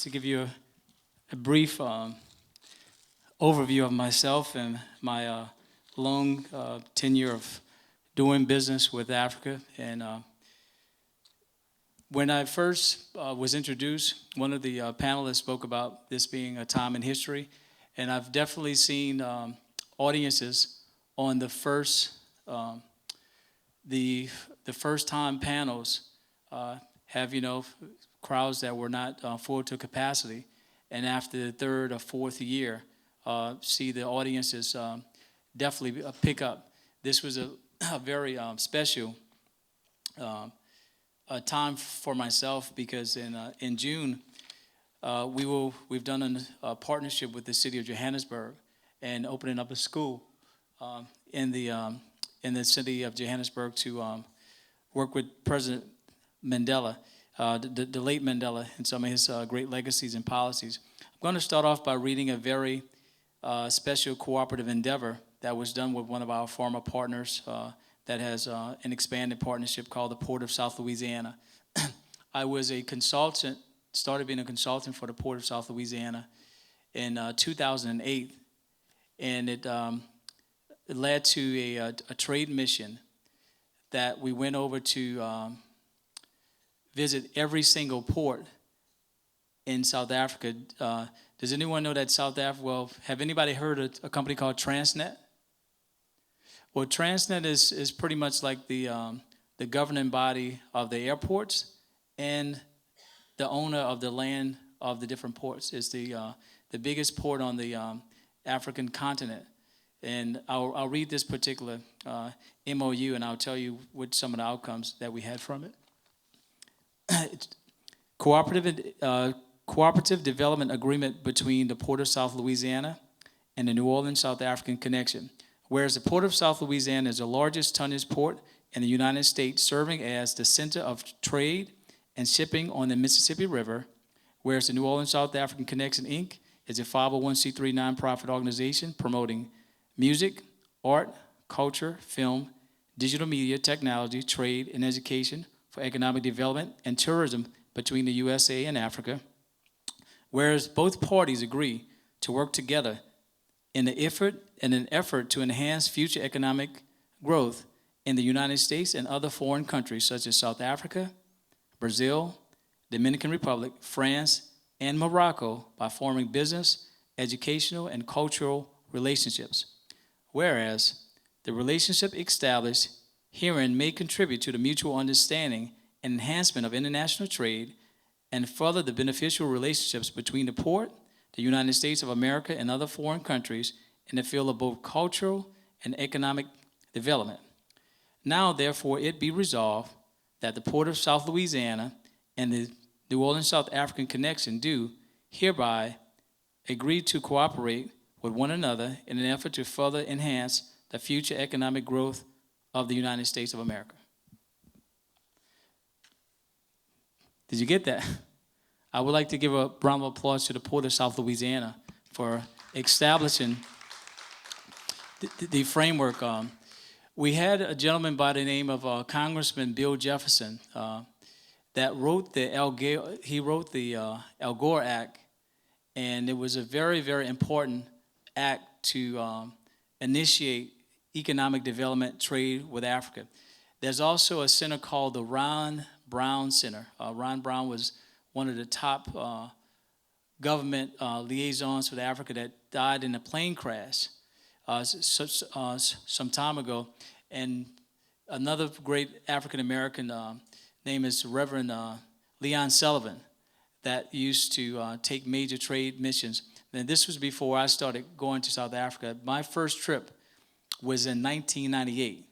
just to give you a brief overview of myself and my long tenure of doing business with Africa. And when I first was introduced, one of the panelists spoke about this being a time in history, and I've definitely seen audiences on the first time panels have crowds that were not full to capacity, and after the third or fourth year, see the audiences definitely pick up. This was a very special time for myself because in June we've done a partnership with the city of Johannesburg and opening up a school in the city of Johannesburg to work with President Mandela, the late Mandela, and some of his great legacies and policies. I'm going to start off by reading a very special cooperative endeavor that was done with one of our former partners that has an expanded partnership called the Port of South Louisiana. I was a consultant, started being a consultant for the Port of South Louisiana in 2008, and it led to a trade mission that we went over to visit every single port in South Africa. Does anyone know that South Africa, well, have anybody heard of a company called Transnet? Well, Transnet is pretty much like the governing body of the airports and the owner of the land of the different ports. It's the biggest port on the African continent. And I'll read this particular MOU, and I'll tell you what some of the outcomes that we had from it. Cooperative development agreement between the Port of South Louisiana and the New Orleans South African connection. Whereas the Port of South Louisiana is the largest tonnage port in the United States, serving as the center of trade and shipping on the Mississippi River, whereas the New Orleans South African Connection, Inc. is a 501c3 nonprofit organization promoting music, art, culture, film, digital media, technology, trade, and education for economic development and tourism between the USA and Africa. Whereas both parties agree to work together in an effort to enhance future economic growth in the United States and other foreign countries such as South Africa, Brazil, Dominican Republic, France, and Morocco by forming business, educational, and cultural relationships. Whereas the relationship established herein may contribute to the mutual understanding and enhancement of international trade and further the beneficial relationships between the port, the United States of America, and other foreign countries in the field of both cultural and economic development. Now, therefore, it be resolved that the Port of South Louisiana and the New Orleans South African Connection do hereby agree to cooperate with one another in an effort to further enhance the future economic growth of the United States of America. Did you get that? I would like to give a round of applause to the Port of South Louisiana for establishing the framework. We had a gentleman by the name of Congressman Bill Jefferson that wrote the Al Gore Act, and it was a very, very important act to initiate economic development trade with Africa. There's also a center called the Ron Brown Center. Ron Brown was one of the top government liaisons with Africa that died in a plane crash some time ago. And another great African-American name is Reverend Leon Sullivan that used to take major trade missions. And this was before I started going to South Africa. My first trip was in 1998.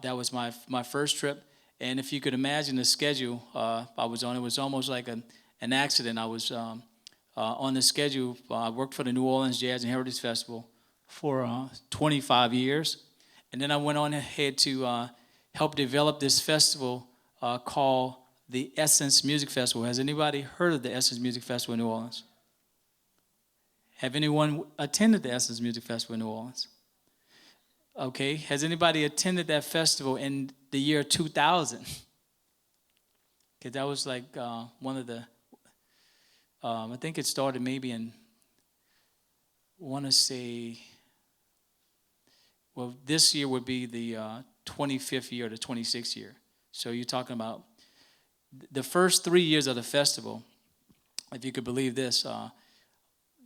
That was my first trip. And if you could imagine the schedule I was on, it was almost like an accident. I was on the schedule. I worked for the New Orleans Jazz and Heritage Festival for 25 years. And then I went on ahead to help develop this festival called the Essence Music Festival. Has anybody heard of the Essence Music Festival in New Orleans? Have anyone attended the Essence Music Festival in New Orleans? Okay, has anybody attended that festival in the year 2000? Okay, that was like one of the I think it started maybe in, want to say, well, this year would be the 25th year, the 26th year. So you're talking about the first 3 years of the festival, if you could believe this,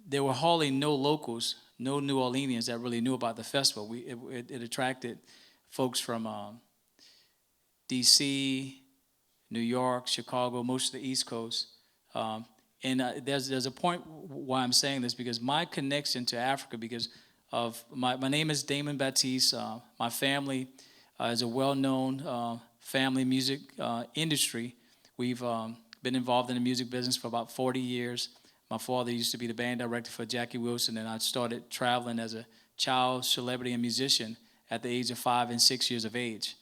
there were hardly no locals, no New Orleanians that really knew about the festival. It attracted folks from D.C., New York, Chicago, most of the East Coast. And there's a point why I'm saying this, because my connection to Africa, because of my name is Damon Batiste. My family is a well-known family music industry. We've been involved in the music business for about 40 years. My father used to be the band director for Jackie Wilson, and I started traveling as a child celebrity and musician at the age of 5 and 6 years of age.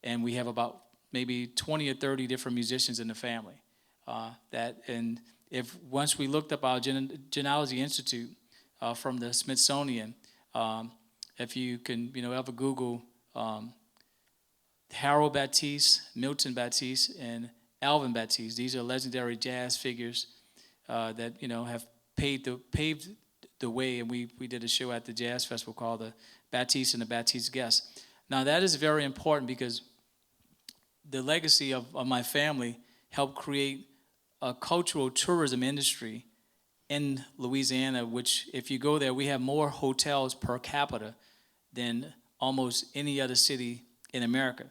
And we have about maybe 20 or 30 different musicians in the family. And if once we looked up our Genealogy Institute from the Smithsonian, if you can ever Google Harold Batiste, Milton Batiste, and Alvin Batiste. These are legendary jazz figures that have paved the way, and we did a show at the Jazz Festival called the Batiste and the Batiste Guests. Now that is very important because the legacy of my family helped create a cultural tourism industry in Louisiana, which if you go there, we have more hotels per capita than almost any other city in America.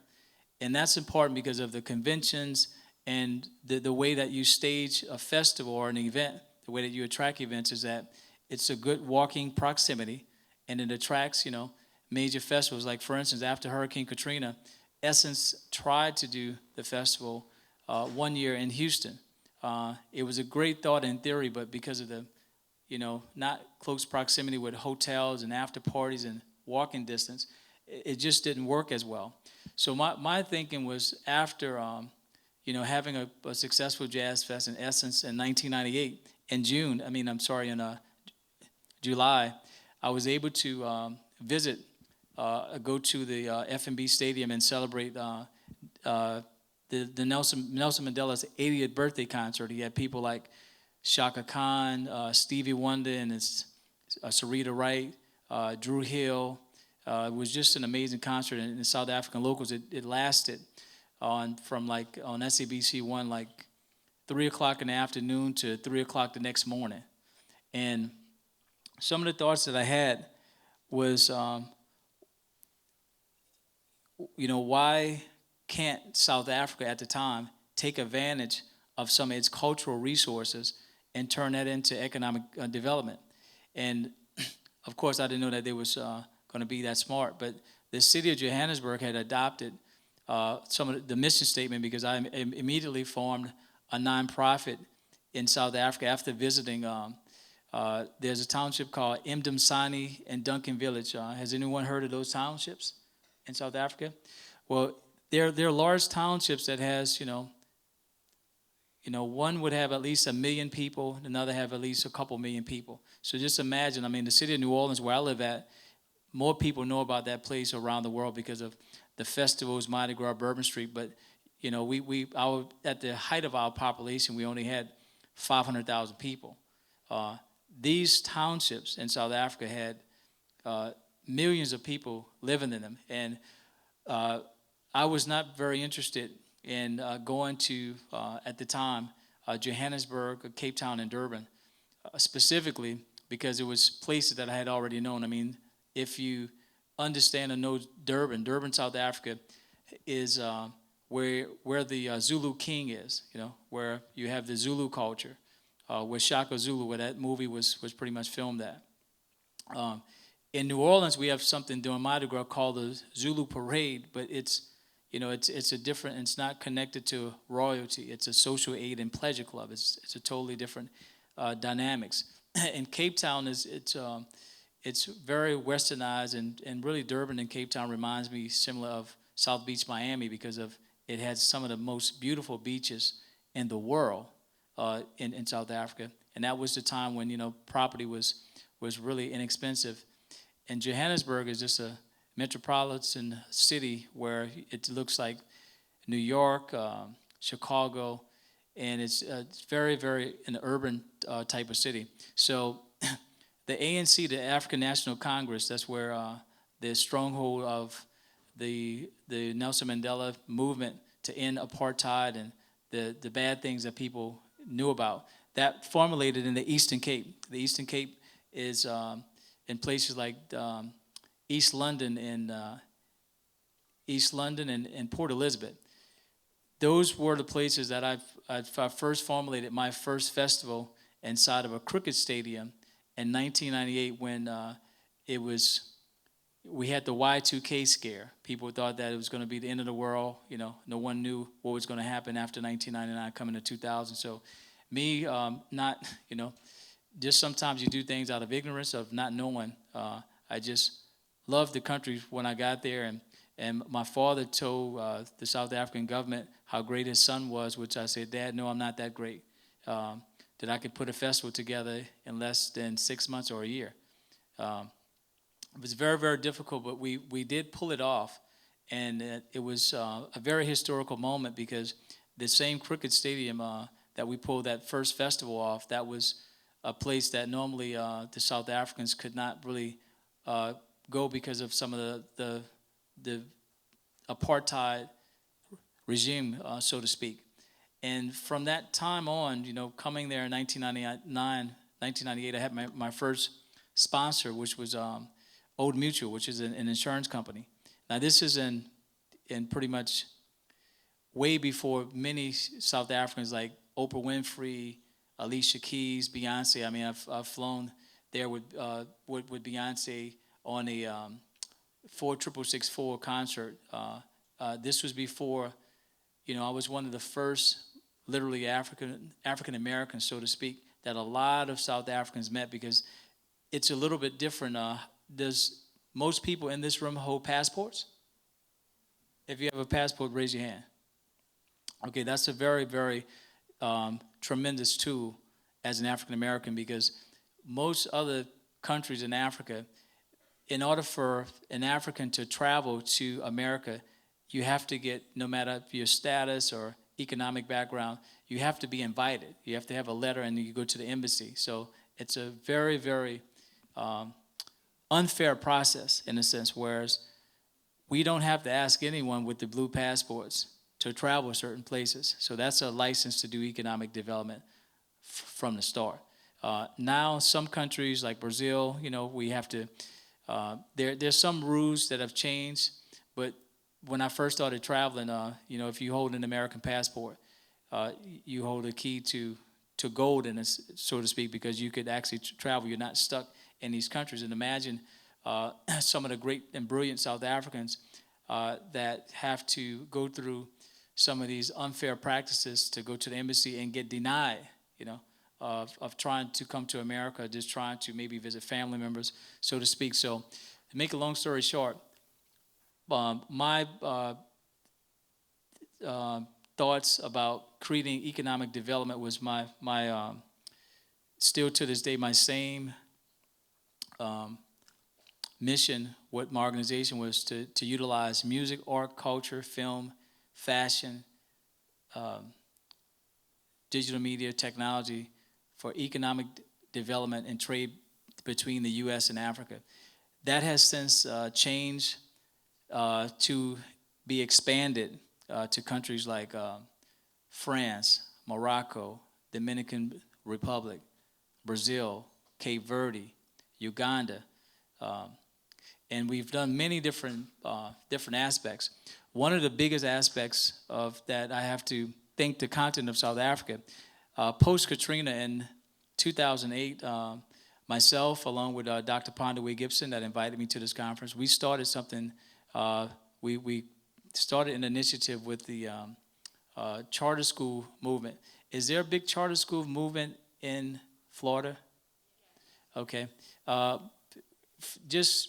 And that's important because of the conventions and the way that you stage a festival or an event, the way that you attract events is that it's a good walking proximity, and it attracts, major festivals. Like, for instance, after Hurricane Katrina, Essence tried to do the festival 1 year in Houston. It was a great thought in theory, but because of the, not close proximity with hotels and after parties and walking distance, it just didn't work as well. So my thinking was after, having a successful jazz fest in Essence in 1998, in July, I was able to go to the F&B Stadium and celebrate the Nelson Mandela's 80th birthday concert. He had people like Shaka Khan, Stevie Wonder, and Sarita Wright, Drew Hill. It was just an amazing concert in the South African locals. It lasted on SABC1 like 3 o'clock in the afternoon to 3 o'clock the next morning. And some of the thoughts that I had was, why can't South Africa at the time take advantage of some of its cultural resources and turn that into economic development? And of course, I didn't know that they was going to be that smart, but the city of Johannesburg had adopted some of the mission statement, because I immediately formed a nonprofit in South Africa after visiting. There's a township called Mdumsani and Duncan Village. Has anyone heard of those townships in South Africa? Well, they're large townships that has, one would have at least 1 million people, another have at least a couple million people. So just imagine, the city of New Orleans, where I live at, more people know about that place around the world because of the festivals, Mardi Gras, Bourbon Street. But, at the height of our population, we only had 500,000 people. These townships in South Africa had millions of people living in them. And I was not very interested in going to, at the time, Johannesburg, Cape Town, and Durban, specifically because it was places that I had already known. If you understand and know Durban, South Africa, is where the Zulu king is, where you have the Zulu culture, where Shaka Zulu, where that movie was pretty much filmed at. In New Orleans, we have something during Mardi Gras called the Zulu Parade, but it's a different, it's not connected to royalty. It's a social aid and pleasure club. It's a totally different dynamics. And Cape Town it's very westernized, and really Durban and Cape Town reminds me similar of South Beach, Miami, because it has some of the most beautiful beaches in the world in South Africa. And that was the time when, property was really inexpensive. And Johannesburg is just a metropolitan city where it looks like New York, Chicago, and it's very, very an urban type of city. So the ANC, the African National Congress, that's where the stronghold of the Nelson Mandela movement to end apartheid and the bad things that people knew about. That formulated in the Eastern Cape. The Eastern Cape is in places like East London and and Port Elizabeth. Those were the places that I first formulated my first festival inside of a cricket stadium in 1998 when it was we had the Y2K scare. People thought that it was going to be the end of the world. You know, no one knew what was going to happen after 1999 coming to 2000. So me, not, just sometimes you do things out of ignorance of not knowing. I just loved the country when I got there. And my father told the South African government how great his son was, which I said, Dad, no, I'm not that great. That I could put a festival together in less than 6 months or a year. It was very, very difficult, but we did pull it off. And it was a very historical moment because the same cricket stadium that we pulled that first festival off, that was a place that normally the South Africans could not really go because of some of the apartheid regime, so to speak. And from that time on, coming there in 1998, I had my first sponsor, which was Old Mutual, which is an insurance company. Now, this is in pretty much way before many South Africans like Oprah Winfrey, Alicia Keys, Beyonce. I mean, I've flown there with Beyonce on a 46664 concert. This was before, I was one of the first, literally African Americans, so to speak, that a lot of South Africans met because it's a little bit different. Does most people in this room hold passports? If you have a passport, raise your hand. Okay, that's a very, very tremendous tool as an African American because most other countries in Africa, in order for an African to travel to America, you have to get, no matter your status or economic background, you have to be invited. You have to have a letter and you go to the embassy. So it's a very, very unfair process in a sense, whereas we don't have to ask anyone with the blue passports to travel certain places. So that's a license to do economic development from the start. Now, some countries like Brazil, we have to, there's some rules that have changed, but when I first started traveling, if you hold an American passport, you hold a key to gold, so to speak, because you could actually travel. You're not stuck in these countries. And imagine some of the great and brilliant South Africans that have to go through some of these unfair practices to go to the embassy and get denied, of trying to come to America, just trying to maybe visit family members, so to speak. So to make a long story short, my thoughts about creating economic development was my still to this day, my same mission. What my organization was to utilize music, art, culture, film, fashion, digital media, technology for economic development and trade between the U.S. and Africa. That has since changed to be expanded to countries like France, Morocco, Dominican Republic, Brazil, Cape Verde, Uganda, and we've done many different aspects. One of the biggest aspects of that, I have to thank the continent of South Africa. Post-Katrina in 2008, myself, along with Dr. Pondaway Gibson, that invited me to this conference, we started something. We started an initiative with the charter school movement. Is there a big charter school movement in Florida? Okay. Just,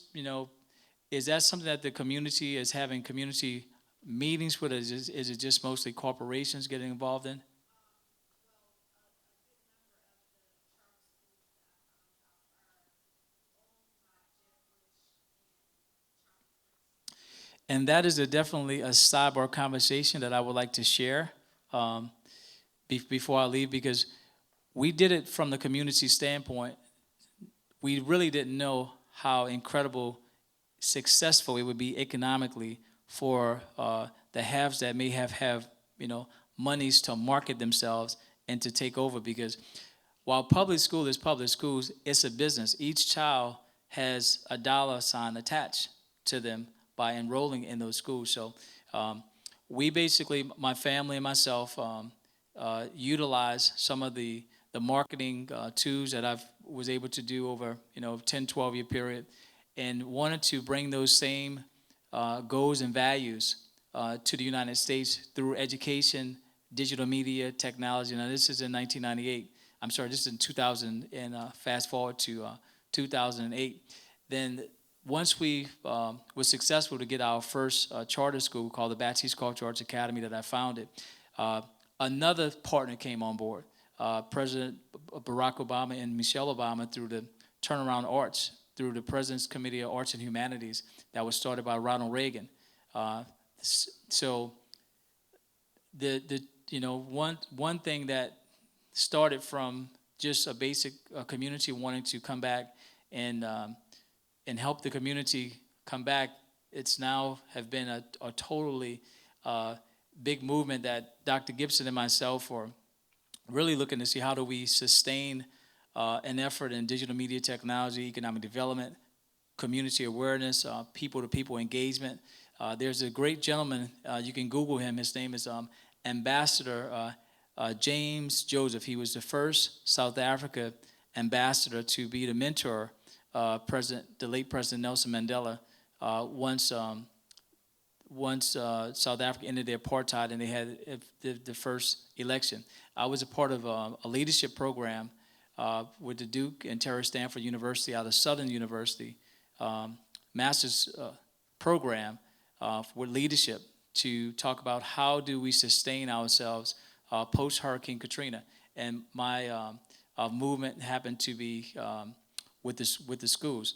is that something that the community is having community meetings with? Is it just mostly corporations getting involved in? And that is definitely a sidebar conversation that I would like to share. before I leave, because we did it from the community standpoint. We really didn't know how incredible successful it would be economically for the haves that may have monies to market themselves and to take over. Because while public school is public schools, it's a business. Each child has a dollar sign attached to them by enrolling in those schools. So we basically, my family and myself, utilize some of the marketing tools that I was able to do over 10, 12-year period, and wanted to bring those same goals and values to the United States through education, digital media, technology. Now, this is in 1998. I'm sorry, this is in 2000, and fast forward to 2008. Then once we were successful to get our first charter school called the Batiste Cultural Arts Academy that I founded, another partner came on board, President Barack Obama and Michelle Obama, through the Turnaround Arts, through the President's Committee of Arts and Humanities that was started by Ronald Reagan. So one thing that started from just a basic community wanting to come back and help the community come back, it's now have been a totally big movement that Dr. Gibson and myself are really looking to see how do we sustain an effort in digital media technology, economic development, community awareness, people-to-people engagement. There's a great gentleman, you can Google him, his name is Ambassador James Joseph. He was the first South Africa ambassador to be the mentor the late President Nelson Mandela once South Africa ended their apartheid and they had the first election. I was a part of a leadership program with the Duke and Terry Stanford University out of Southern University, master's program with leadership to talk about how do we sustain ourselves post-Hurricane Katrina. And my movement happened to be with the schools.